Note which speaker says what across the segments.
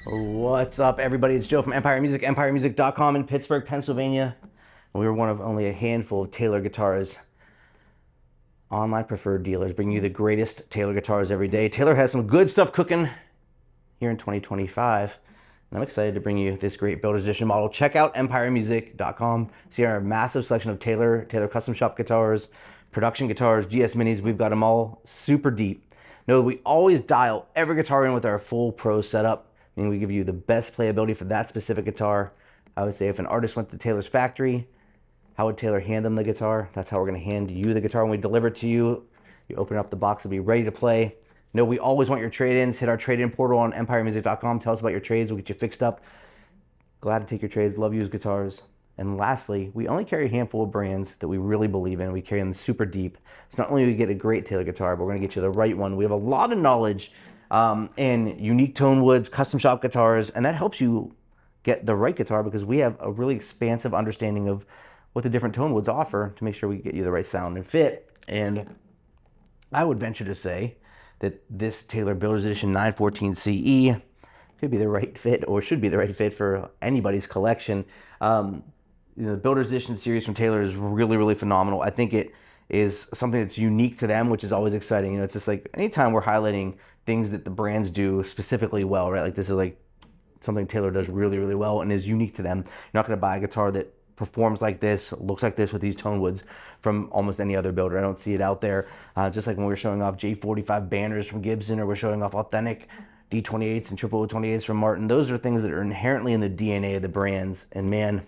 Speaker 1: What's up, everybody? It's Joe from Empire Music, empiremusic.com in Pittsburgh, Pennsylvania. We are one of only a handful of Taylor guitars online preferred dealers, bringing you the greatest Taylor guitars every day. Taylor has some good stuff cooking here in 2025, and I'm excited to bring you this great builder's edition model. Check out empiremusic.com. See our massive selection of Taylor custom shop guitars, production guitars, GS Minis. We've got them all super deep. Know we always dial every guitar in with our full pro setup, meaning we give you the best playability for that specific guitar. I would say if an artist went to Taylor's factory, how would Taylor hand them the guitar? That's how we're going to hand you the guitar when we deliver it to you. You open up the box, it'll be ready to play. No, we always want your trade-ins. Hit our trade-in portal on empiremusic.com. Tell us about your trades. We'll get you fixed up. Glad to take your trades. Love used guitars. And lastly, we only carry a handful of brands that we really believe in. We carry them super deep. So not only do we get a great Taylor guitar, but we're going to get you the right one. We have a lot of knowledge in unique tone woods, custom shop guitars, and that helps you get the right guitar because we have a really expansive understanding of what the different tone woods offer to make sure we get you the right sound and fit. And I would venture to say that this Taylor Builder's Edition 914 CE could be the right fit, or should be the right fit for anybody's collection. The Builder's Edition series from Taylor is really, really phenomenal. I think it is something that's unique to them, which is always exciting. It's just like anytime we're highlighting things that the brands do specifically well, right? Like this is like something Taylor does really, really well and is unique to them. You're not going to buy a guitar that performs like this, looks like this with these tone woods from almost any other builder. I don't see it out there. Just like when we're showing off J45 banners from Gibson, or we're showing off authentic D28s and 0028s from Martin. Those are things that are inherently in the DNA of the brands. And man,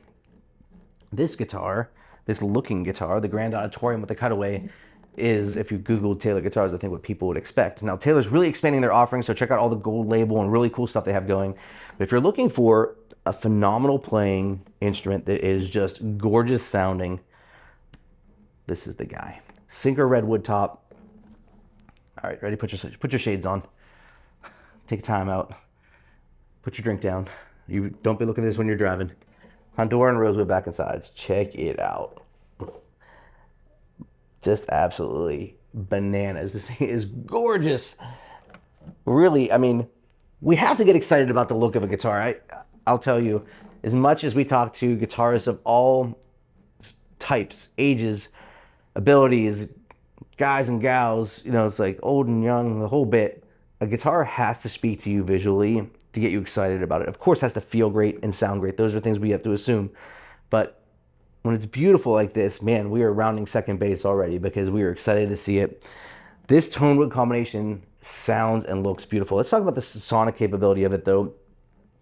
Speaker 1: this guitar, this looking guitar, the Grand Auditorium with the cutaway, is, if you Google Taylor guitars, I think what people would expect. Now, Taylor's really expanding their offering, so check out all the gold label and really cool stuff they have going. But if you're looking for a phenomenal playing instrument that is just gorgeous sounding, this is the guy. Sinker Redwood top. All right, ready? Put your shades on. Take time out. Put your drink down. You don't be looking at this when you're driving. Honduran Rosewood back and sides. Check it out. Just absolutely bananas. This thing is gorgeous. Really, I mean, we have to get excited about the look of a guitar. I'll tell you, as much as we talk to guitarists of all types, ages, abilities, guys and gals, it's like old and young, the whole bit. A guitar has to speak to you visually to get you excited about it. Of course, it has to feel great and sound great. Those are things we have to assume. But when it's beautiful like this, man, we are rounding second base already because we are excited to see it. This tone wood combination sounds and looks beautiful. Let's talk about the sonic capability of it, though,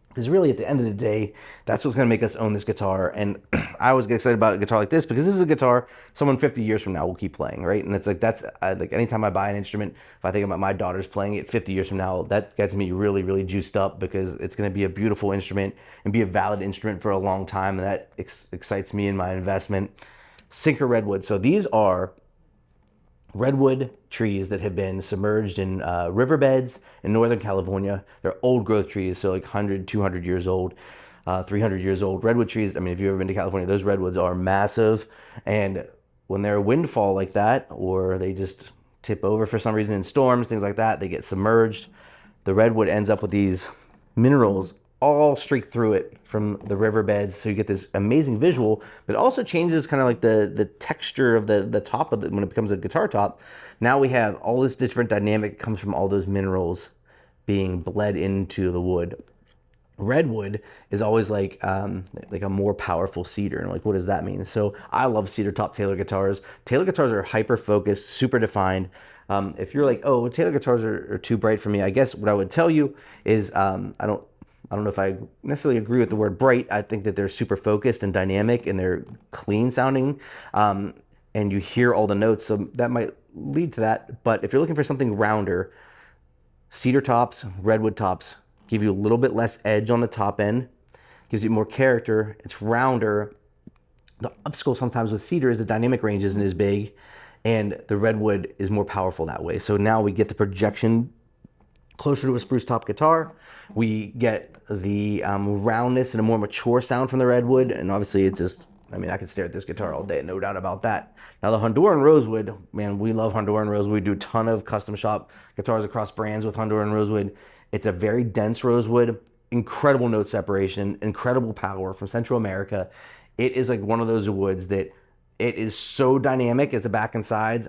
Speaker 1: because really at the end of the day, that's what's going to make us own this guitar. And I always get excited about a guitar like this because this is a guitar someone 50 years from now will keep playing, right? And it's like, like anytime I buy an instrument, if I think about my daughters playing it 50 years from now, that gets me really, really juiced up because it's going to be a beautiful instrument and be a valid instrument for a long time. And that excites me in my investment. Sinker Redwood. So these are redwood trees that have been submerged in riverbeds in Northern California. They're old growth trees, so like 100, 200 years old, 300 years old. Redwood trees, I mean, if you've ever been to California, those redwoods are massive. And when they're a windfall like that, or they just tip over for some reason in storms, things like that, they get submerged. The redwood ends up with these minerals all streaked through it from the riverbeds, so you get this amazing visual, but it also changes kind of like the texture of the top of it when it becomes a guitar top. Now we have all this different dynamic that comes from all those minerals being bled into the wood. Redwood is always like a more powerful cedar, and like, what does that mean? So I love cedar top Taylor guitars. Taylor guitars are hyper focused, super defined. If you're like, oh, Taylor guitars are too bright for me, I guess what I would tell you is I don't know if I necessarily agree with the word bright. I think that they're super focused and dynamic, and they're clean sounding, and you hear all the notes, so that might lead to that. But if you're looking for something rounder, cedar tops, redwood tops give you a little bit less edge on the top end, gives you more character, it's rounder. The obstacle sometimes with cedar is the dynamic range isn't as big, and the redwood is more powerful that way. So now we get the projection closer to a spruce top guitar. We get the roundness and a more mature sound from the redwood, and obviously it's just, I mean, I could stare at this guitar all day, no doubt about that. Now the Honduran Rosewood, man, we love Honduran Rosewood. We do a ton of custom shop guitars across brands with Honduran Rosewood. It's a very dense rosewood. incredible note separation, incredible power from Central America. It is like one of those woods that it is so dynamic as the back and sides.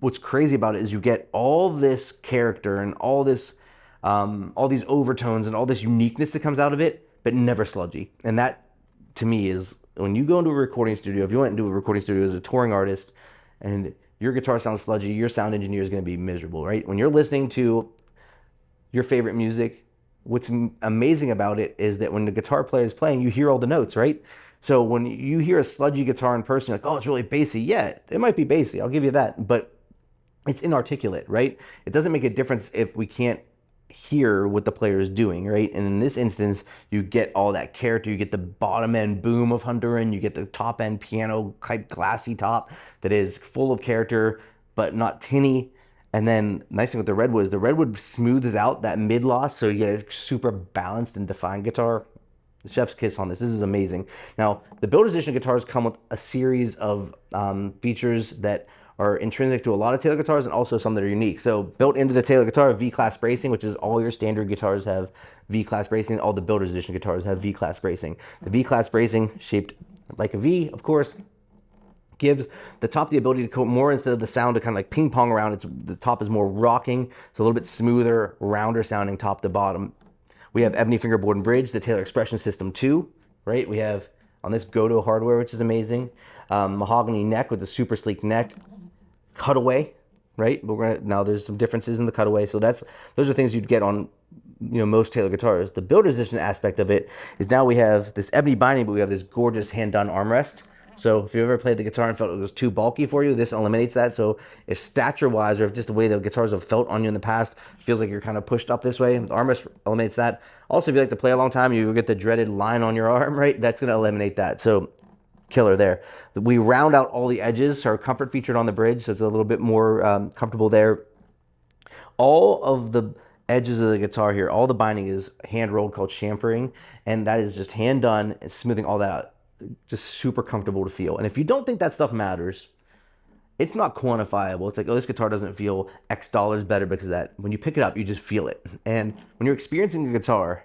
Speaker 1: What's crazy about it is you get all this character and all these overtones and all this uniqueness that comes out of it, but never sludgy. And that, to me, is when you go into a recording studio. If you went into a recording studio as a touring artist, and your guitar sounds sludgy, your sound engineer is going to be miserable, right? When you're listening to your favorite music, what's amazing about it is that when the guitar player is playing, you hear all the notes, right? So when you hear a sludgy guitar in person, you're like, oh, it's really bassy. Yeah, it might be bassy. I'll give you that. But it's inarticulate, right? It doesn't make a difference if we can't hear what the player is doing, right? And in this instance, you get all that character. You get the bottom end boom of Honduran. You get the top end piano type glassy top that is full of character, but not tinny. And then nice thing with the Redwood is the Redwood smooths out that mid loss, so you get a super balanced and defined guitar. The chef's kiss on this. This is amazing. Now, the Builder's Edition guitars come with a series of features that are intrinsic to a lot of Taylor guitars and also some that are unique. So built into the Taylor guitar, V-class bracing, which is all your standard guitars have V-class bracing. All the Builder's Edition guitars have V-class bracing. The V-class bracing, shaped like a V, of course, gives the top the ability to go more instead of the sound to kind of like ping pong around. The top is more rocking. It's a little bit smoother, rounder sounding top to bottom. We have ebony fingerboard and bridge, the Taylor Expression System 2, right? We have on this Goto hardware, which is amazing. Mahogany neck with a super sleek neck. Cutaway, right? But now there's some differences in the cutaway. So those are things you'd get on most Taylor guitars. The Builder's Edition aspect of it is now we have this ebony binding, but we have this gorgeous hand-done armrest. So if you ever played the guitar and felt it was too bulky for you, this eliminates that. So if stature-wise or if just the way the guitars have felt on you in the past feels like you're kind of pushed up this way, the armrest eliminates that. Also, if you like to play a long time, you get the dreaded line on your arm, right? That's going to eliminate that. So killer there. We round out all the edges, so our comfort featured on the bridge, so it's a little bit more comfortable there. All of the edges of the guitar here, all the binding is hand rolled, called chamfering, and that is just hand done and smoothing all that out. Just super comfortable to feel. And if you don't think that stuff matters, it's not quantifiable. It's like, oh, this guitar doesn't feel X dollars better because of that. When you pick it up, you just feel it. And when you're experiencing a guitar,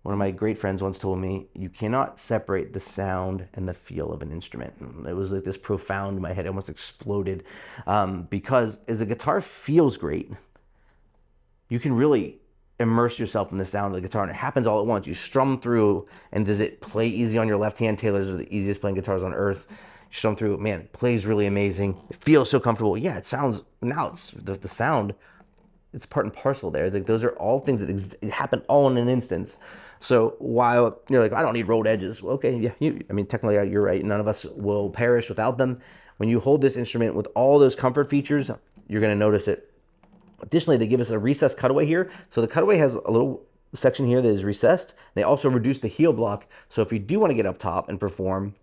Speaker 1: one of my great friends once told me, you cannot separate the sound and the feel of an instrument. And it was like this profound, my head almost exploded. Because as a guitar feels great, you can really immerse yourself in the sound of the guitar, and it happens all at once. You strum through, and does it play easy on your left hand? Taylor's are the easiest playing guitars on earth. You strum through, man, it plays really amazing. It feels so comfortable. Yeah, it sounds, now it's the sound, it's part and parcel there. Like, those are all things that happen all in an instance. So while you're like, I don't need rolled edges. Well, okay, yeah, I mean, technically you're right. None of us will perish without them. When you hold this instrument with all those comfort features, you're going to notice it. Additionally, they give us a recessed cutaway here. So the cutaway has a little section here that is recessed. They also reduce the heel block. So if you do want to get up top and perform,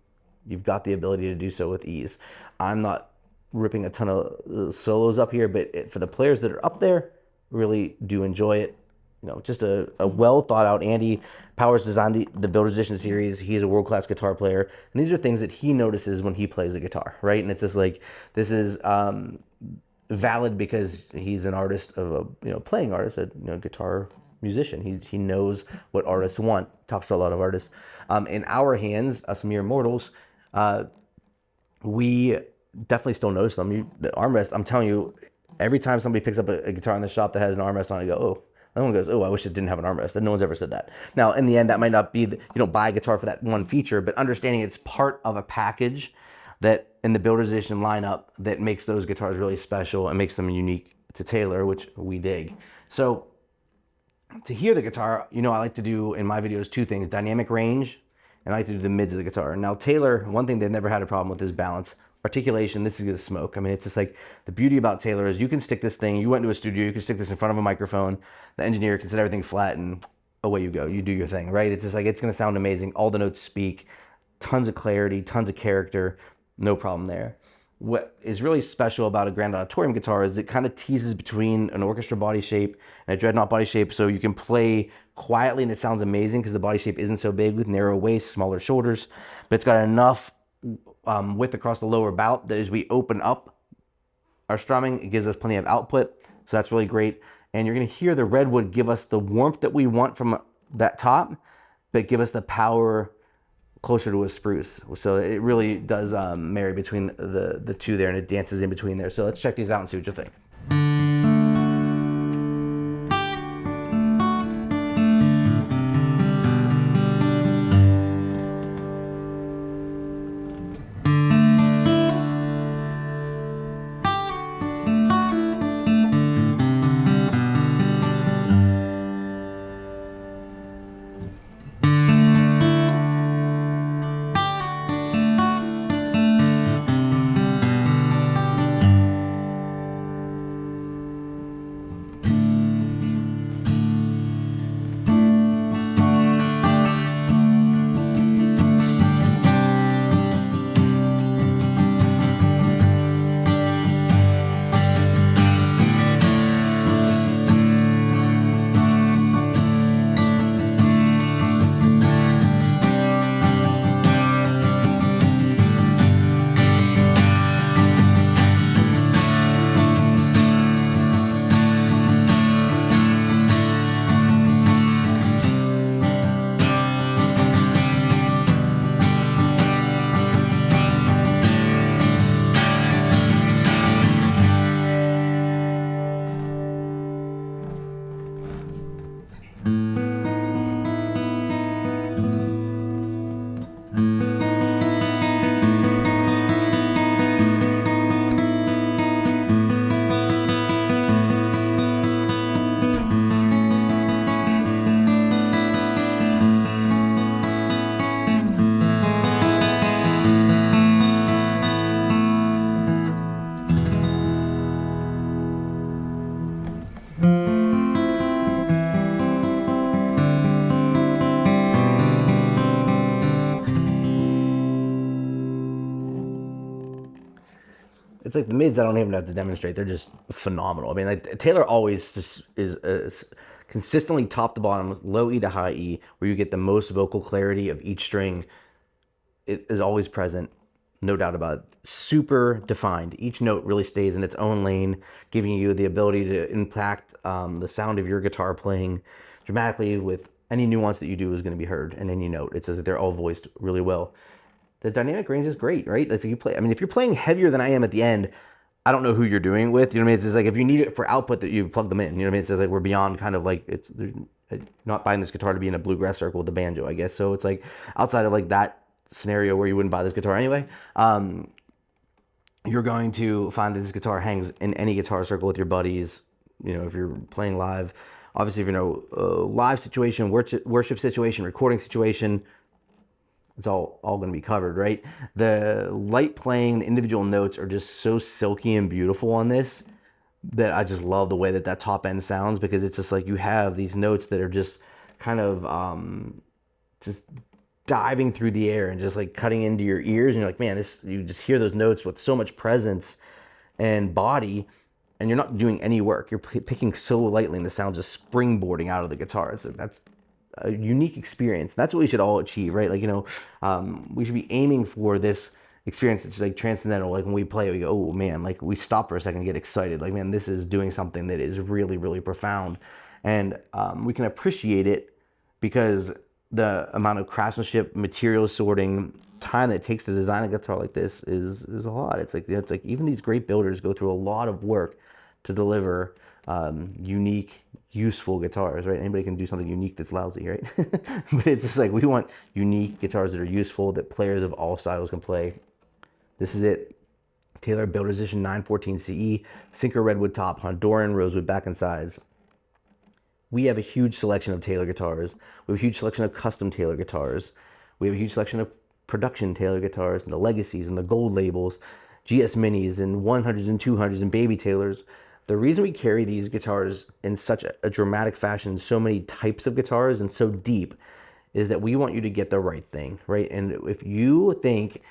Speaker 1: you've got the ability to do so with ease. I'm not ripping a ton of solos up here, but for the players that are up there, really do enjoy it. You know, just a well thought out. Andy Powers designed the Builder's Edition series. He's a world-class guitar player. And these are things that he notices when he plays a guitar, right? And it's just like, this is valid because he's an artist of a playing artist, a guitar musician. He knows what artists want. Talks to a lot of artists. In our hands, us mere mortals, we definitely still notice them. The armrest, I'm telling you, every time somebody picks up a guitar in the shop that has an armrest on it, I go, oh. No one goes, oh, I wish it didn't have an armrest. And no one's ever said that. Now, in the end, that might not be, you don't buy a guitar for that one feature, but understanding it's part of a package that in the Builder's Edition lineup that makes those guitars really special and makes them unique to Taylor, which we dig. So to hear the guitar, I like to do in my videos two things: dynamic range, and I like to do the mids of the guitar. Now, Taylor, one thing they've never had a problem with is balance. Articulation, this is gonna smoke. I mean, it's just like, the beauty about Taylor is you can stick this thing, you went to a studio, you can stick this in front of a microphone, the engineer can set everything flat, and away you go. You do your thing, right? It's just like, it's gonna sound amazing. All the notes speak, tons of clarity, tons of character, no problem there. What is really special about a Grand Auditorium guitar is it kind of teases between an orchestra body shape and a dreadnought body shape, so you can play quietly and it sounds amazing because the body shape isn't so big with narrow waist, smaller shoulders, but it's got enough width across the lower bout that as we open up our strumming, it gives us plenty of output, so that's really great. And you're going to hear the Redwood give us the warmth that we want from that top, but give us the power closer to a spruce. So it really does marry between the two there, and it dances in between there. So let's check these out and see what you think. It's like the mids I don't even have to demonstrate. They're just phenomenal. I mean, like Taylor always just is consistently top to bottom, low E to high E, where you get the most vocal clarity of each string. It is always present, no doubt about it. Super defined. Each note really stays in its own lane, giving you the ability to impact the sound of your guitar playing dramatically with any nuance that you do is going to be heard in any note. It says that they're all voiced really well. The dynamic range is great, right? Like you play. I mean, if you're playing heavier than I am at the end, I don't know who you're doing it with. You know what I mean? It's just like if you need it for output, that you plug them in. You know what I mean? It's just like we're beyond kind of like it's not buying this guitar to be in a bluegrass circle with the banjo, I guess. So it's like outside of like that scenario where you wouldn't buy this guitar anyway. You're going to find that this guitar hangs in any guitar circle with your buddies. You know, if you're playing live, obviously, if you know live situation, worship situation, recording situation. It's all going to be covered, right? The light playing, the individual notes are just so silky and beautiful on this that I just love the way that that top end sounds, because it's just like you have these notes that are just kind of just diving through the air and just like cutting into your ears, and you're like, man, this, you just hear those notes with so much presence and body, and you're not doing any work. You're picking so lightly, and the sound just springboarding out of the guitar. That's a unique experience. That's what we should all achieve, right? Like, you know, we should be aiming for this experience that's like transcendental. Like when we play, we go, oh man, like we stop for a second and get excited. Like, man, this is doing something that is really, really profound. And we can appreciate it because the amount of craftsmanship, material sorting, time that it takes to design a guitar like this is a lot. It's like even these great builders go through a lot of work to deliver unique, useful guitars, right? Anybody can do something unique that's lousy, right? But it's just like we want unique guitars that are useful, that players of all styles can play. This is it. Taylor Builder's Edition 914 CE, Sinker Redwood top, Honduran Rosewood back and sides. We have a huge selection of Taylor guitars. We have a huge selection of custom Taylor guitars. We have a huge selection of production Taylor guitars, and the legacies and the gold labels, GS Minis and 100s and 200s and baby Taylors. The reason we carry these guitars in such a dramatic fashion, so many types of guitars and so deep, is that we want you to get the right thing, right? And if you think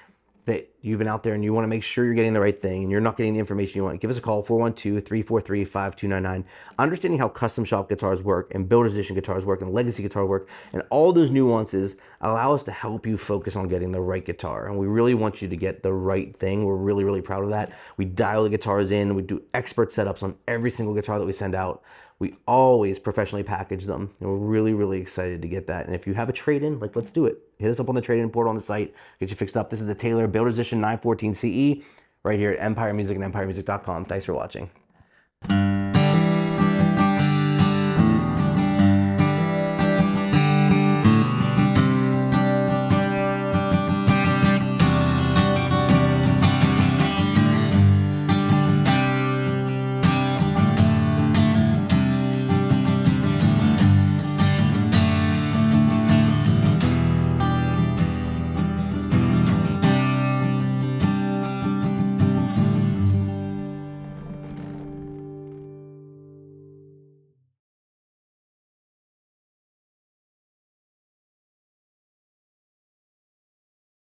Speaker 1: that you've been out there and you want to make sure you're getting the right thing and you're not getting the information you want, give us a call, 412-343-5299. Understanding how custom shop guitars work and builder's edition guitars work and legacy guitar work and all those nuances allow us to help you focus on getting the right guitar. And we really want you to get the right thing. We're really, really proud of that. We dial the guitars in. We do expert setups on every single guitar that we send out. We always professionally package them, and we're really, really excited to get that. And if you have a trade-in, like, let's do it. Hit us up on the trade-in portal on the site, get you fixed up. This is the Taylor Builder's Edition 914 CE right here at Empire Music and EmpireMusic.com. Thanks for watching.